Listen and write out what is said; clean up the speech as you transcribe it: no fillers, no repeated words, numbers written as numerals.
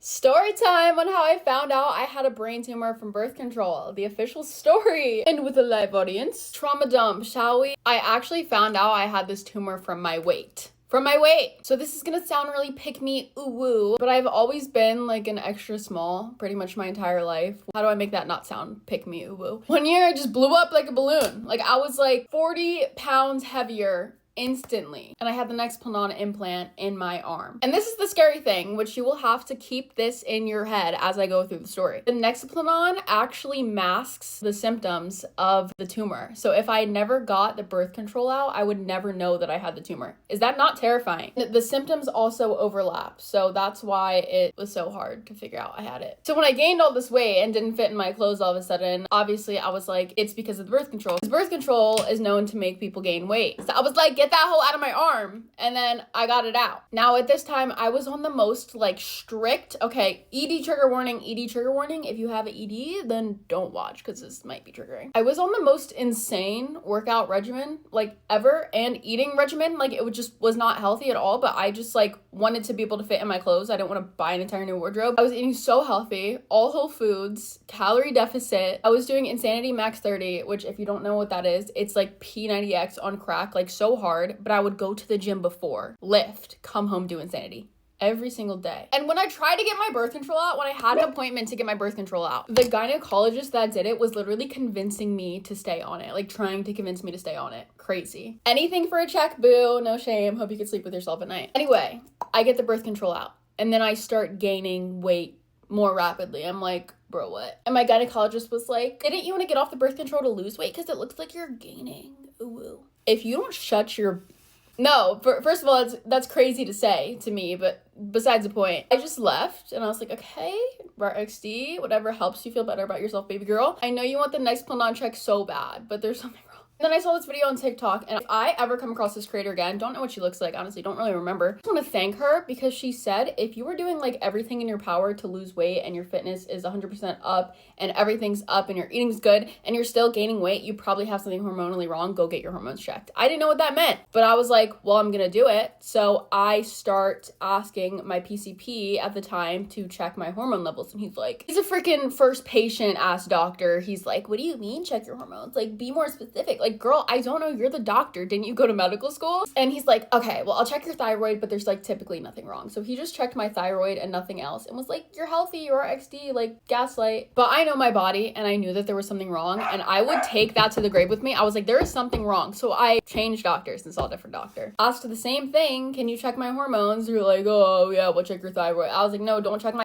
Story time on how I found out I had a brain tumor from birth control, the official story. And with a live audience, trauma dump, shall we? I actually found out I had this tumor from my weight. So this is gonna sound really pick me ooh woo, but I've always been like an extra small pretty much my entire life. How do I make that not sound pick me ooh woo? One year I just blew up like a balloon. Like I was like 40 pounds heavier instantly, and I had the Nexplanon implant in my arm. And this is the scary thing, which you will have to keep this in your head as I go through the story. The Nexplanon actually masks the symptoms of the tumor. So if I never got the birth control out, I would never know that I had the tumor. Is that not terrifying? The symptoms also overlap, so that's why it was so hard to figure out I had it. So when I gained all this weight and didn't fit in my clothes all of a sudden, obviously I was like, it's because of the birth control. Because birth control is known to make people gain weight. So I was like, get that hole out of my arm, and then I got it out. Now at this time I was on the most like strict, okay, ED trigger warning, if you have an ED then don't watch because this might be triggering. I was on the most insane workout regimen like ever, and eating regimen, like it just was not healthy at all, but I just like wanted to be able to fit in my clothes. I didn't want to buy an entire new wardrobe. I was eating so healthy, all whole foods, calorie deficit. I was doing Insanity Max 30, which if you don't know what that is, it's like P90X on crack, like so hard. But I would go to the gym before, lift, come home, do Insanity every single day. And when I tried to get my birth control out, when I had an appointment to get my birth control out, the gynecologist that did it was literally convincing me to stay on it, like trying to convince me to stay on it. Crazy. Anything for a check, boo, no shame. Hope you can sleep with yourself at night. Anyway, I get the birth control out and then I start gaining weight more rapidly. I'm like, bro, what? And my gynecologist was like, didn't you want to get off the birth control to lose weight? Because it looks like you're gaining. Ooh. If you don't shut your... No, first of all, that's crazy to say to me, but besides the point, I just left and I was like, okay, XD, whatever helps you feel better about yourself, baby girl. I know you want the Nexplanon check so bad, but there's something wrong. And then I saw this video on TikTok, and if I ever come across this creator again, don't know what she looks like, honestly, don't really remember. I just want to thank her because she said if you were doing like everything in your power to lose weight and your fitness is 100% up and everything's up and your eating's good and you're still gaining weight, you probably have something hormonally wrong. Go get your hormones checked. I didn't know what that meant, but I was like, well, I'm gonna do it. So I start asking my PCP at the time to check my hormone levels, and he's like, he's a freaking first patient ass doctor. He's like, what do you mean check your hormones? Like, be more specific. Like, girl, I don't know, you're the doctor. Didn't you go to medical school? And he's like, okay, well, I'll check your thyroid, but there's like typically nothing wrong. So he just checked my thyroid and nothing else and was like, you're healthy, you're XD, like gaslight. But I know my body and I knew that there was something wrong, and I would take that to the grave with me. I was like, there is something wrong. So I changed doctors and saw a different doctor. Asked the same thing, can you check my hormones? You're like, oh yeah, we'll check your thyroid. I was like, no, don't check my